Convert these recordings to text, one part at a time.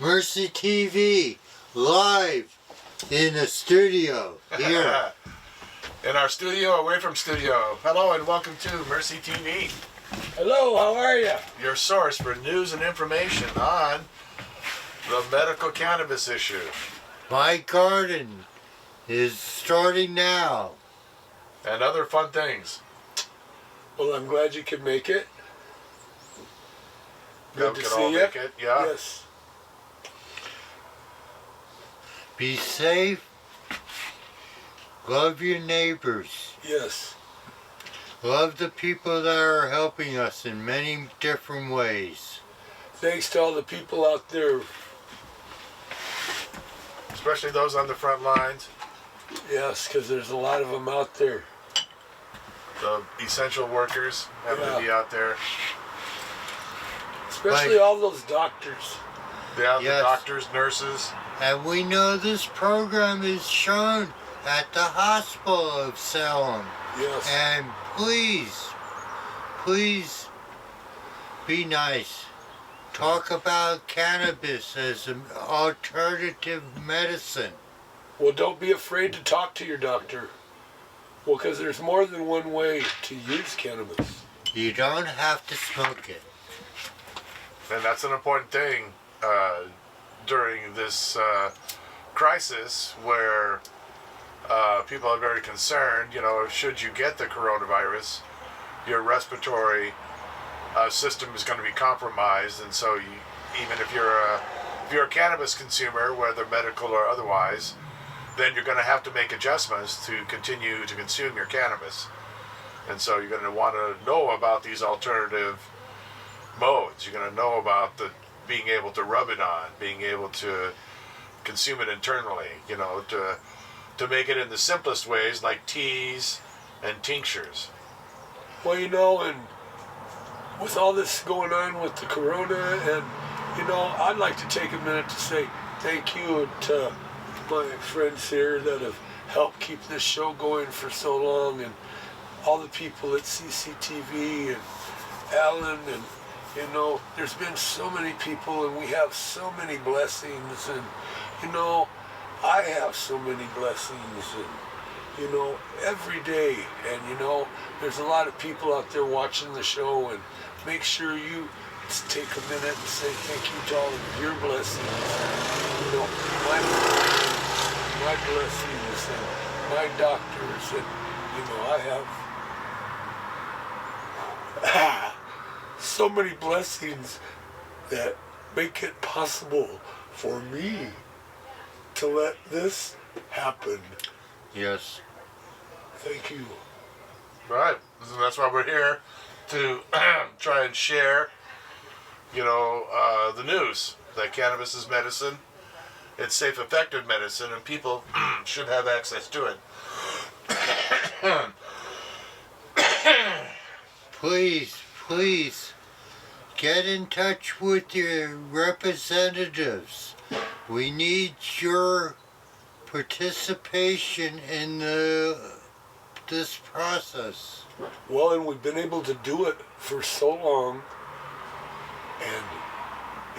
Mercy TV, live in the studio here. In our studio, away from studio. Hello and welcome to Mercy TV. Hello, how are you? Your source for news and information on the medical cannabis issue. My garden is starting now. And other fun things. Well, I'm glad you could make it. Good to see you. Make it, yeah. Yes. Be safe. Love your neighbors. Yes. Love the people that are helping us in many different ways. Thanks to all the people out there. Especially those on the front lines. Yes, because there's a lot of them out there. The essential workers having to be out there. Especially all those doctors. Yeah, Yes. the doctors, nurses. And we know this program is shown at the hospital of Salem. Yes. And please be nice. Talk about cannabis as an alternative medicine. Well, don't be afraid to talk to your doctor. Well, because there's more than one way to use cannabis. You don't have to smoke it. And that's an important thing during this crisis where people are very concerned. You know, should you get the coronavirus, your respiratory system is going to be compromised, and so even if you're a cannabis consumer, whether medical or otherwise, then you're going to have to make adjustments to continue to consume your cannabis. And so you're going to want to know about these alternative modes. You're going to know about being able to rub it on, being able to consume it internally, you know, to make it in the simplest ways like teas and tinctures. Well, you know, and with all this going on with the corona, and, you know, I'd like to take a minute to say thank you to my friends here that have helped keep this show going for so long, and all the people at CCTV and Alan, and you know, there's been so many people, and we have so many blessings, and you know, I have so many blessings, and you know, every day, and you know, there's a lot of people out there watching the show, and make sure you take a minute and say thank you to all of your blessings, you know, my blessings and my doctors, and you know, I have so many blessings that make it possible for me to let this happen. Yes. Thank you. Right. And that's why we're here to try and share, you know, the news that cannabis is medicine. It's safe, effective medicine, and people should have access to it. Please, get in touch with your representatives. We need your participation in this process. Well, and we've been able to do it for so long, and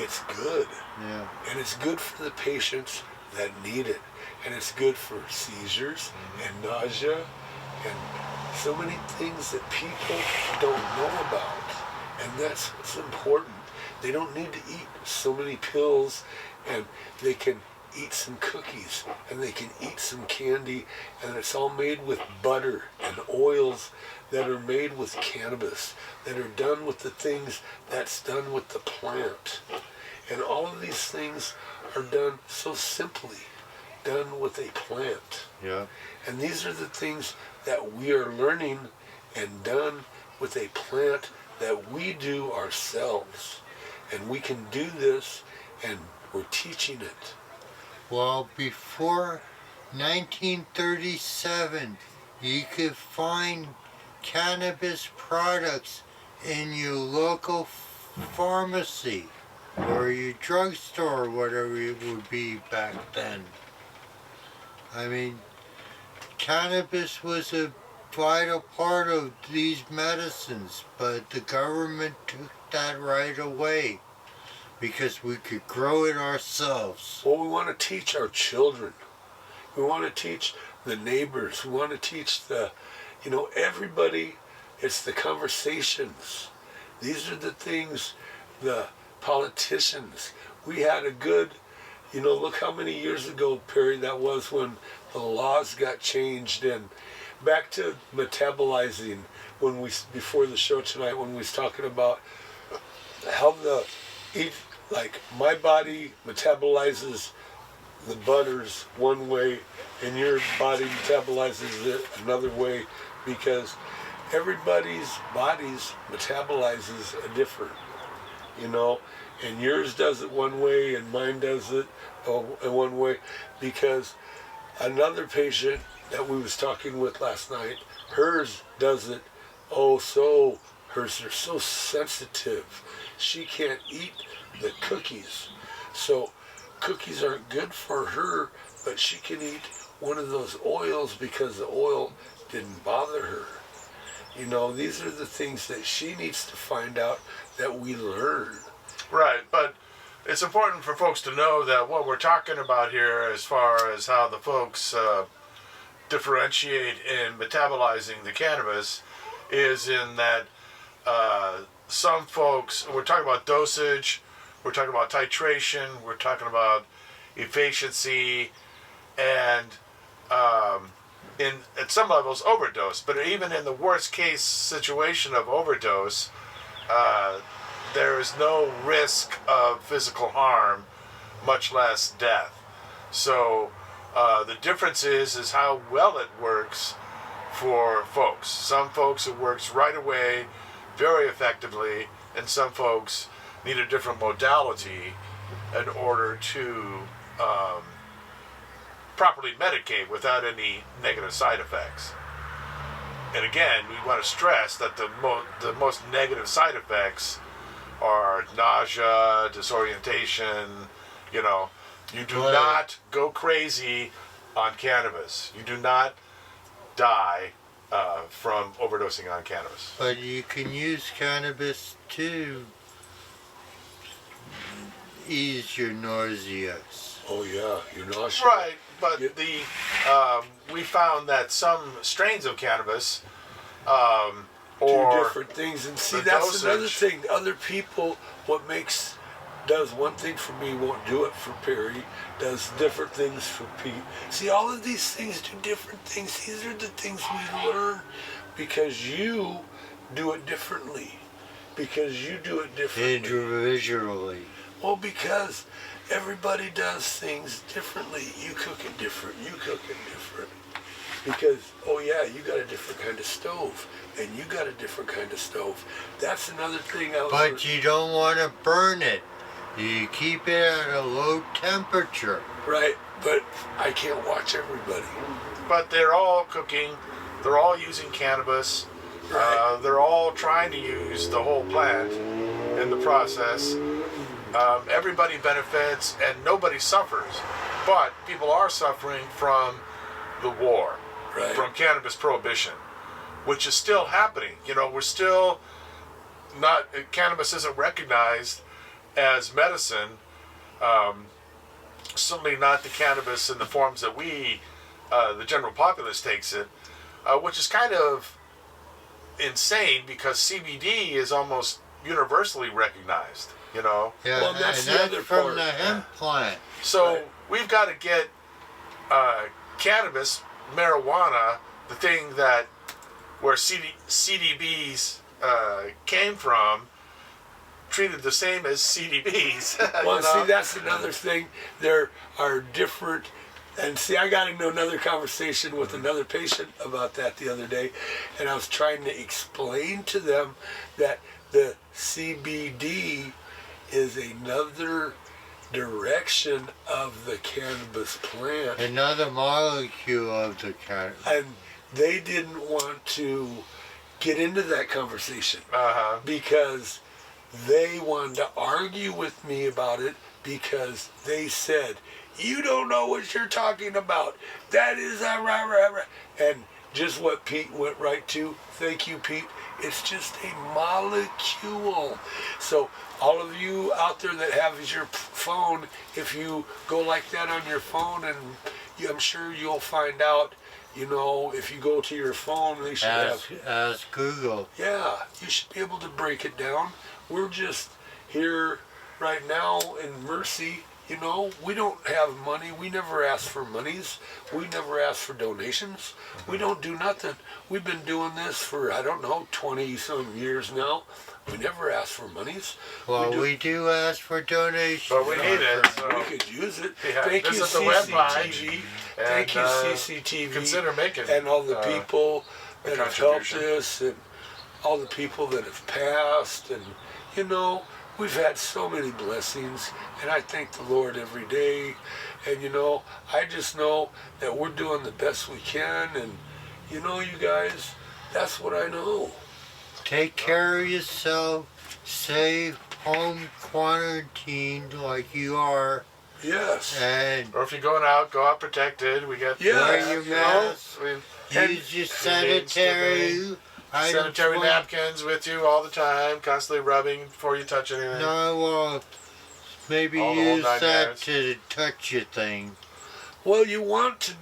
it's good. Yeah. And it's good for the patients that need it. And it's good for seizures and nausea and so many things that people don't know about. And that's what's important. They don't need to eat so many pills, and they can eat some cookies, and they can eat some candy, and it's all made with butter and oils that are made with cannabis, that are done with the things that's done with the plant. And all of these things are done so simply, done with a plant. Yeah. And these are the things that we are learning and done with a plant that we do ourselves. And we can do this, and we're teaching it. Well, before 1937, you could find cannabis products in your local pharmacy or your drugstore, whatever it would be back then. I mean, cannabis was a vital part of these medicines, but the government took that right away. because we could grow it ourselves. Well, we want to teach our children. We want to teach the neighbors. We want to teach everybody. It's the conversations. These are the things, the politicians. We had a good, look how many years ago, Perry, that was when the laws got changed. And back to metabolizing, before the show tonight, when we was talking about how my body metabolizes the butters one way and your body metabolizes it another way, because everybody's bodies metabolizes a different, and yours does it one way and mine does it in one way, because another patient that we was talking with last night, hers does it hers are so sensitive. She can't eat the cookies. So cookies aren't good for her, but she can eat one of those oils because the oil didn't bother her. These are the things that she needs to find out that we learn. Right, but it's important for folks to know that what we're talking about here, as far as how the folks differentiate in metabolizing the cannabis, is in that some folks, we're talking about dosage, we're talking about titration, we're talking about efficiency, and at some levels overdose. But even in the worst case situation of overdose, there is no risk of physical harm, much less death. So the difference is how well it works for folks. Some folks it works right away, very effectively, and some folks need a different modality in order to properly medicate without any negative side effects. And again, we want to stress that the most negative side effects are nausea, disorientation. You do not go crazy on cannabis. You do not die from overdosing on cannabis. But you can use cannabis to ease your nauseas. Oh yeah, you're nauseous. Right, but we found that some strains of cannabis do different things, and see that's dosage. Another thing. Other people, does one thing for me won't do it for Perry. Does different things for Pete. See, all of these things do different things. These are the things we learn because you do it differently. Individually. Well, because everybody does things differently. You cook it different. Because, you got a different kind of stove. And you got a different kind of stove. That's another thing But you don't want to burn it. You keep it at a low temperature. Right, but I can't watch everybody. But they're all cooking. They're all using cannabis. Right. They're all trying to use the whole plant in the process. Everybody benefits and nobody suffers. But people are suffering from the war, Right. from cannabis prohibition, which is still happening. We're still not, cannabis isn't recognized as medicine. Certainly not the cannabis in the forms that we, the general populace, takes it, which is kind of insane because CBD is almost universally recognized. Yeah, Well, that's and the that's other from part. the hemp plant. So Right. we've got to get cannabis, marijuana, the thing that where CDBs came from, treated the same as CDBs. Well, see, that's another thing. There are different, and see, I got into another conversation with another patient about that the other day, and I was trying to explain to them that the CBD is another direction of the cannabis plant. Another molecule of the cannabis. And they didn't want to get into that conversation because they wanted to argue with me about it because they said, you don't know what you're talking about. That is a rah, rah, rah. And just what Pete went right to, thank you, Pete, It's just a molecule. So all of you out there that have your phone, if you go like that on your phone, and I'm sure you'll find out, if you go to your phone, they should Ask Google. yeah, you should be able to break it down. We're just here right now in Mercy. We don't have money. We never ask for monies. We never ask for donations. We don't do nothing. We've been doing this for, 20 some years now. We never ask for monies. Well, we do ask for donations. But we need it. So. We could use it. Yeah, Thank you, visit the webpage CCTV. and, Thank you, CCTV. Consider making and all the people a that have helped contribution. us, and all the people that have passed, and we've had so many blessings, and I thank the Lord every day. And I just know that we're doing the best we can, and you guys, that's what I know. Take care of yourself. Stay home quarantined like you are. Yes. And Or if you're going out, go out protected. We got Yeah. wear your mask. And- Use your sanitary sanitary items. napkins with you all the time, constantly rubbing before you touch anything. No, well, maybe All the whole use 9 that yards. to touch your thing. Well, you want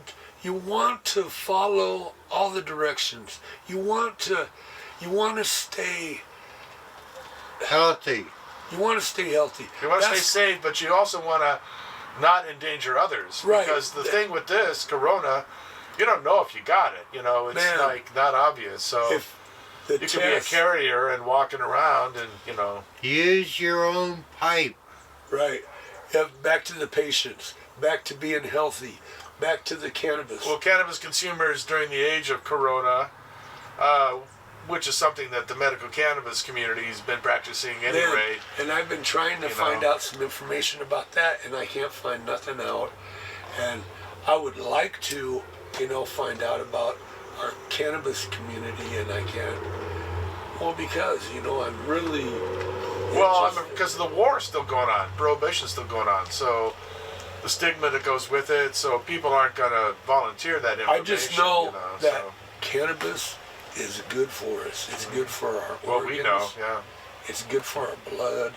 to follow all the directions. You want to stay Healthy. You want to stay healthy. You want to stay That's- safe, but you also want to not endanger others. Right. Because the thing with this, Corona, you don't know if you got it. It's Man. like not obvious. So If the you could be a test, carrier and walking around and, Use your own pipe. right? Yeah, back to the patients. Back to being healthy. Back to the cannabis. Well, cannabis consumers during the age of Corona, which is something that the medical cannabis community has been practicing anyway. And I've been trying to find out some information about that, and I can't find nothing out. And I would like to, find out about our cannabis community, and I can't. Well, because, I'm really... Well, interested. because the war is still going on, prohibition's still going on, so the stigma that goes with it, so people aren't going to volunteer that information. I just know that so. cannabis is good for us. It's good for our Well, organs. we know, yeah. It's good for our blood,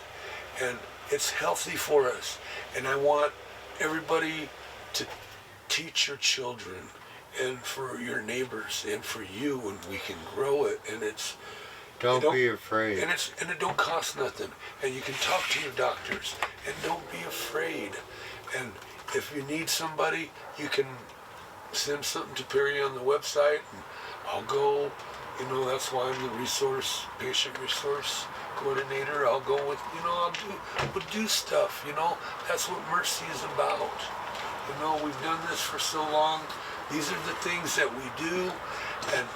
and it's healthy for us. And I want everybody to teach your children, and for your neighbors, and for you, and we can grow it. And it's Don't be afraid. and it don't cost nothing. And you can talk to your doctors, and don't be afraid. And if you need somebody, you can send something to Perry on the website, and I'll go. That's why I'm the patient resource coordinator. I'll go with, we'll do stuff. That's what Mercy is about. We've done this for so long. These are the things that we do, and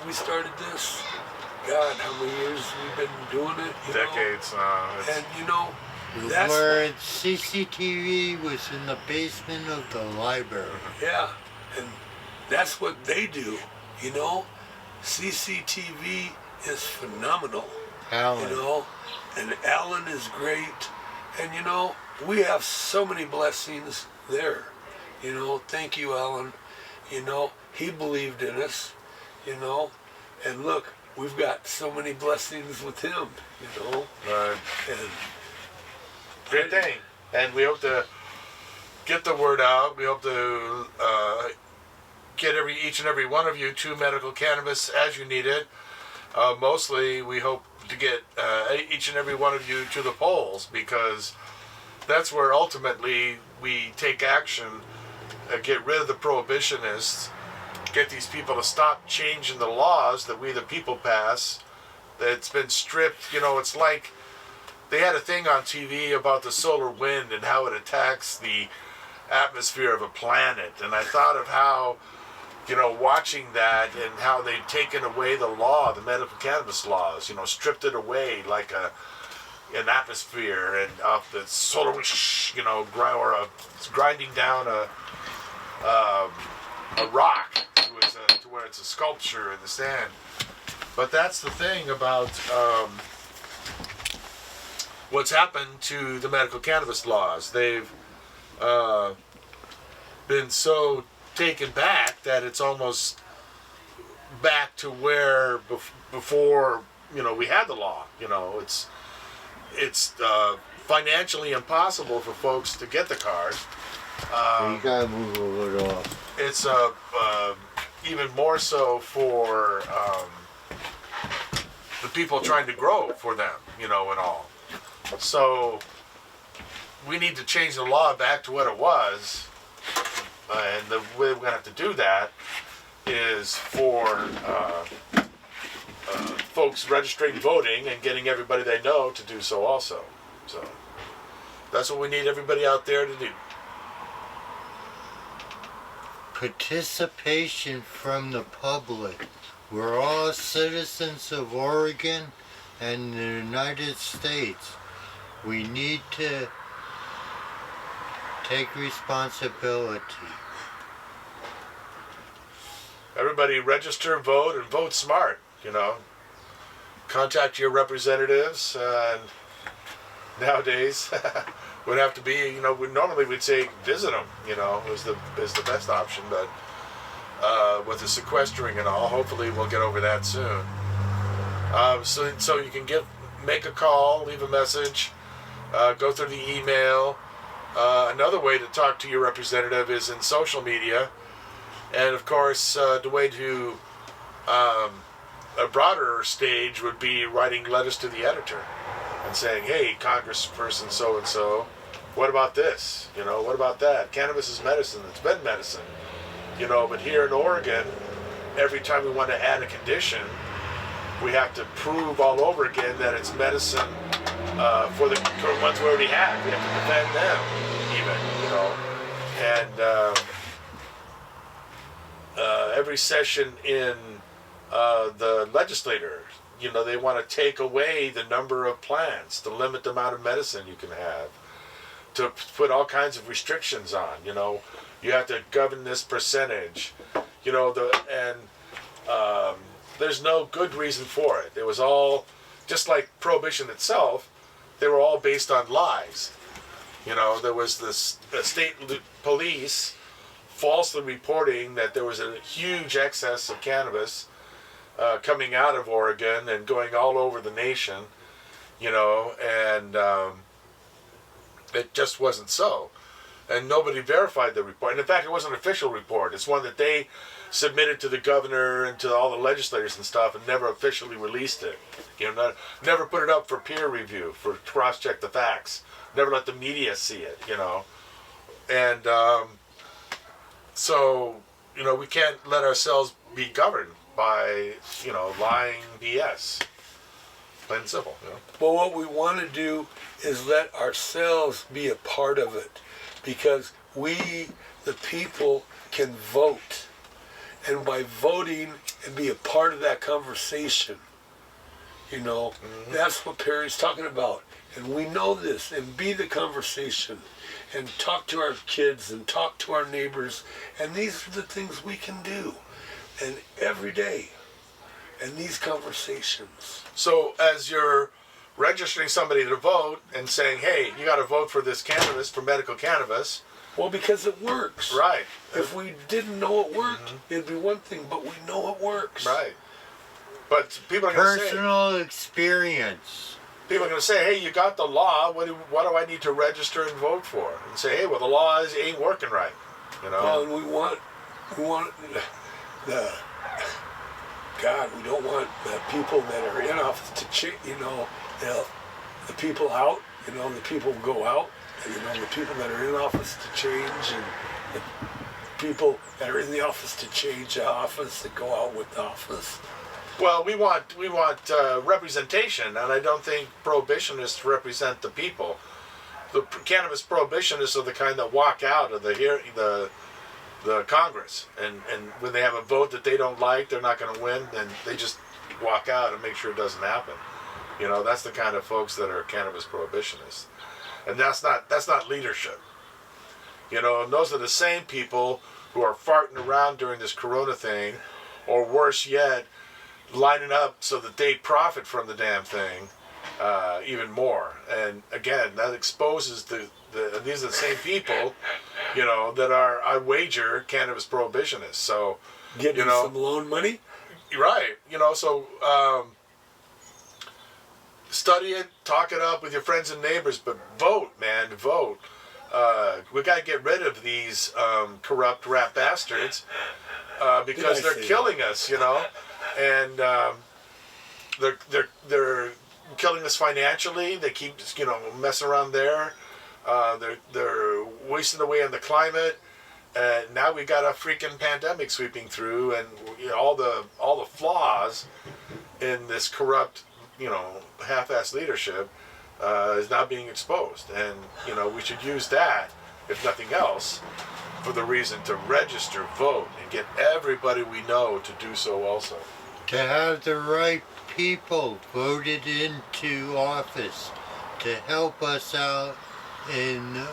we started this. God, how many years we've been doing it? Decades. And that's Where CCTV was in the basement of the library. yeah, and that's what they do. CCTV is phenomenal. Alan. And Alan is great. And we have so many blessings there. Thank you, Alan. He believed in us, and look, we've got so many blessings with him, Right. and Great thing. And we hope to get the word out. We hope to get each and every one of you to medical cannabis as you need it. Mostly, we hope to get each and every one of you to the polls, because that's where ultimately we take action, get rid of the prohibitionists, get these people to stop changing the laws that we the people pass, that's been stripped. It's like they had a thing on TV about the solar wind and how it attacks the atmosphere of a planet, and I thought of how, watching that and how they've taken away the law, the medical cannabis laws, stripped it away like an atmosphere, and the solar wind, it's grinding down a rock to where it's a sculpture in the sand. But that's the thing about what's happened to the medical cannabis laws. They've been so taken back that it's almost back to where before we had the law. It's financially impossible for folks to get the cars. You gotta move a little off. It's even more so for the people trying to grow for them, and all. So we need to change the law back to what it was, and the way we're gonna have to do that is for folks registering voting and getting everybody they know to do so also. So that's what we need everybody out there to do. Participation from the public. We're all citizens of Oregon and the United States. We need to take responsibility. Everybody register, vote, and vote smart, Contact your representatives, and nowadays would have to be, normally we'd say visit them, is the best option, but with the sequestering and all, hopefully we'll get over that soon. So you can make a call, leave a message, go through the email. Another way to talk to your representative is in social media, and of course the way to a broader stage would be writing letters to the editor and saying, hey, Congressperson so-and-so, what about this? What about that? Cannabis is medicine. It's been medicine. But here in Oregon, every time we want to add a condition, we have to prove all over again that it's medicine for the ones we already have. We have to defend them, even, And every session in the legislature, they want to take away the number of plants, to limit the amount of medicine you can have, to put all kinds of restrictions on. You have to govern this percentage. There's no good reason for it. It was all, just like Prohibition itself, they were all based on lies. There was the state police falsely reporting that there was a huge excess of cannabis coming out of Oregon and going all over the nation, and it just wasn't so. And nobody verified the report. And in fact, it wasn't an official report. It's one that they submitted to the governor and to all the legislators and stuff, and never officially released it. Never put it up for peer review, for cross-check the facts. Never let the media see it, And so, we can't let ourselves be governed by, lying BS. Plain and simple, Well, what we want to do is let ourselves be a part of it, because we, the people, can vote. And by voting and be a part of that conversation, that's what Perry's talking about. And we know this, and be the conversation, and talk to our kids, and talk to our neighbors, and these are the things we can do, and every day, and these conversations. So as you're registering somebody to vote and saying, hey, you got to vote for this cannabis, for medical cannabis. Well, because it works. Right. If we didn't know it worked, it'd be one thing, but we know it works. Right. But people are going to say... Personal experience. People are going to say, hey, you got the law, what do I need to register and vote for? And say, hey, well, the law ain't working right. Well, and we want the... God, we don't want the people that are in office to change, the people out, the people go out, the people that are in office to change, and the people that are in the office to change the office, that go out with the office. Well, we want representation, and I don't think prohibitionists represent the people. The cannabis prohibitionists are the kind that walk out of the Congress, and when they have a vote that they don't like, they're not going to win, then they just walk out and make sure it doesn't happen. That's the kind of folks that are cannabis prohibitionists, and that's not leadership. And those are the same people who are farting around during this Corona thing, or worse yet, lining up so that they profit from the damn thing even more. And again, that exposes these are the same people, that are, I wager, cannabis prohibitionists. So, getting some loan money. Right. So study it, talk it up with your friends and neighbors, but vote, man, vote. We got to get rid of these corrupt rat bastards because they're killing us, and they're killing us financially. They keep messing around there. They're wasting away on the climate. And now we got a freaking pandemic sweeping through, and all the flaws in this corrupt, half-assed leadership is now being exposed. And we should use that, if nothing else, for the reason to register, vote, and get everybody we know to do so also. To have the right people voted into office to help us out in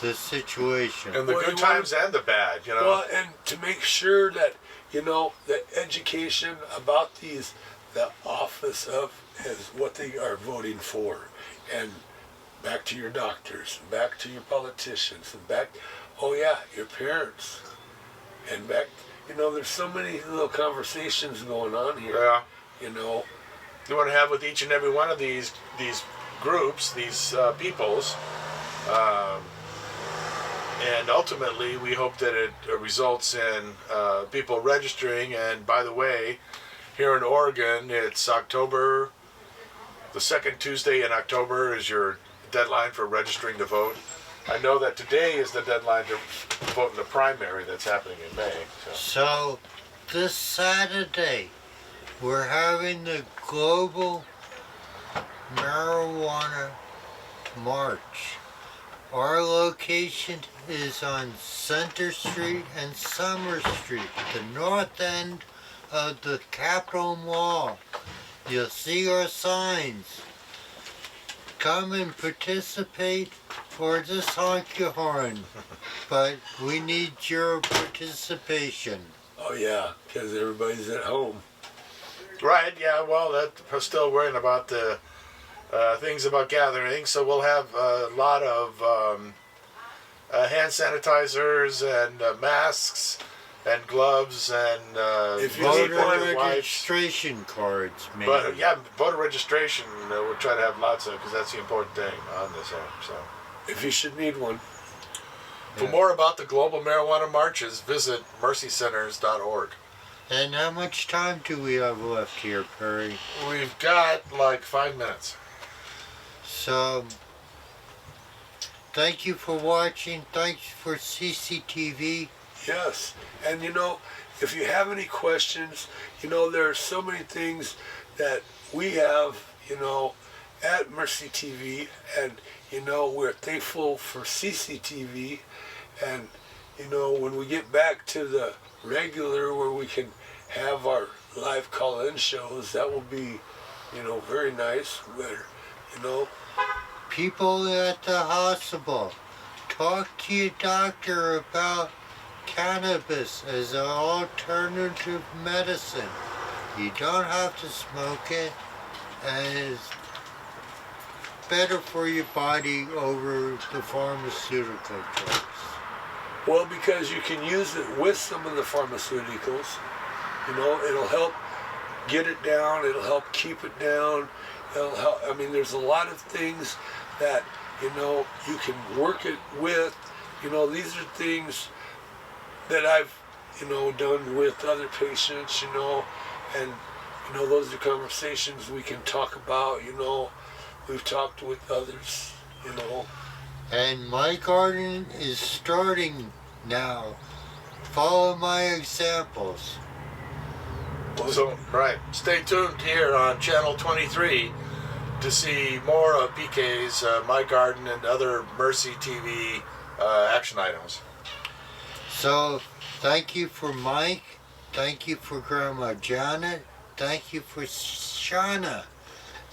the situation. And the good times and the bad, Well, and to make sure that, that education about the office of is what they are voting for. And back to your doctors, back to your politicians, and back, your parents. And back, there's so many little conversations going on here. Yeah. You want to have with each and every one of these groups, these peoples. And ultimately, we hope that it results in people registering. And by the way, here in Oregon, it's October, the second Tuesday in October is your deadline for registering to vote. I know that today is the deadline to vote in the primary that's happening in May. So this Saturday, we're having the Global Marijuana March. Our location is on Center Street and Summer Street, the north end of the Capitol Mall. You'll see our signs. Come and participate or just honk your horn. But we need your participation. Oh yeah, because everybody's at home. Right, yeah, well, we're still worrying about the things about gathering, so we'll have a lot of hand sanitizers and masks and gloves and Voter registration cards, maybe. But yeah, voter registration, we'll try to have lots of, because that's the important thing on this app. So, if you should need one. For more about the Global Marijuana Marches, visit mercycenters.org. And how much time do we have left here, Perry? We've got like 5 minutes. So, thank you for watching. Thanks for CCTV. Yes, and if you have any questions, there are so many things that we have, at Mercy TV, and we're thankful for CCTV, and when we get back to the regular where we can have our live call-in shows, that will be, very nice. Where, People at the hospital, talk to your doctor about cannabis as an alternative medicine. You don't have to smoke it, and it's better for your body over the pharmaceutical drugs. Well, because you can use it with some of the pharmaceuticals. It'll help get it down. It'll help keep it down. It'll help. I mean, there's a lot of things that, you can work it with. These are things that I've, done with other patients, and, those are conversations we can talk about, we've talked with others, And my garden is starting now. Follow my examples. So, right, stay tuned here on Channel 23 to see more of PK's My Garden and other Mercy TV action items. So, thank you for Mike. Thank you for Grandma Janet. Thank you for Shauna.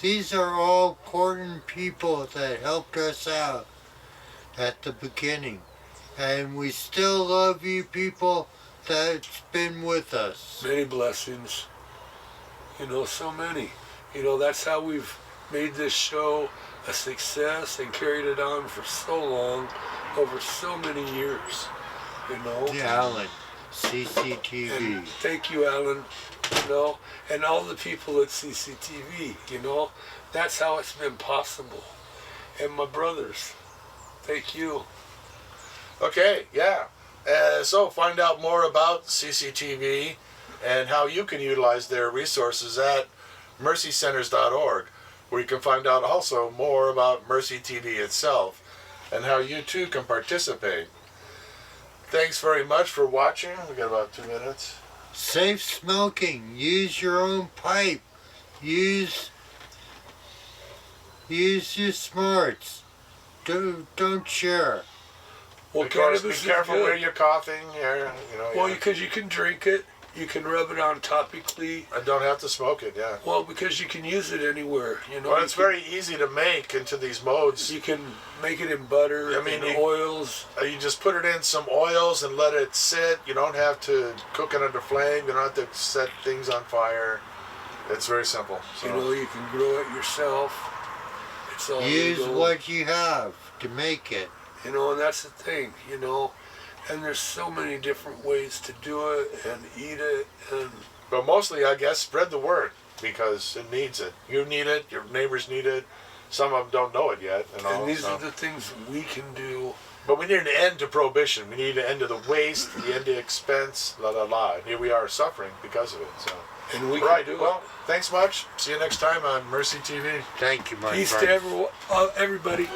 These are all important people that helped us out at the beginning. And we still love you people that's been with us. Many blessings. So many. That's how we've made this show a success and carried it on for so long, over so many years. Yeah, Alan. CCTV. And thank you, Alan, you know, and all the people at CCTV, you know. That's how it's been possible. And my brothers, thank you. Okay, yeah. So find out more about CCTV and how you can utilize their resources at mercycenters.org, where you can find out also more about Mercy TV itself and how you too can participate. Thanks very much for watching. We got about 2 minutes. Safe smoking. Use your own pipe. Use your smarts. Don't share. Well, Of course, be cannabis is careful good. where you're coughing. Here, you know. Well, yeah. because you can drink it, you can rub it on topically. I don't have to smoke it. Yeah. Well, because you can use it anywhere, you know. Well, you it's can, very easy to make into these modes. You can make it in butter, I mean, in oils. You just put it in some oils and let it sit. You don't have to cook it under flame. You don't have to set things on fire. It's very simple. So. You know, you can grow it yourself. It's all Use legal. what you have to make it. You know, and that's the thing, you know. And there's so many different ways to do it and eat it. And But mostly, I guess, spread the word because it needs it. You need it. Your neighbors need it. Some of them don't know it yet. and these are the things we can do. But we need an end to prohibition. We need an end to the waste, the end to expense, la la la. And here we are suffering because of it. So. And we Right. can do Well, it. thanks much. See you next time on Mercy TV. Thank you, my Peace friend. to everybody.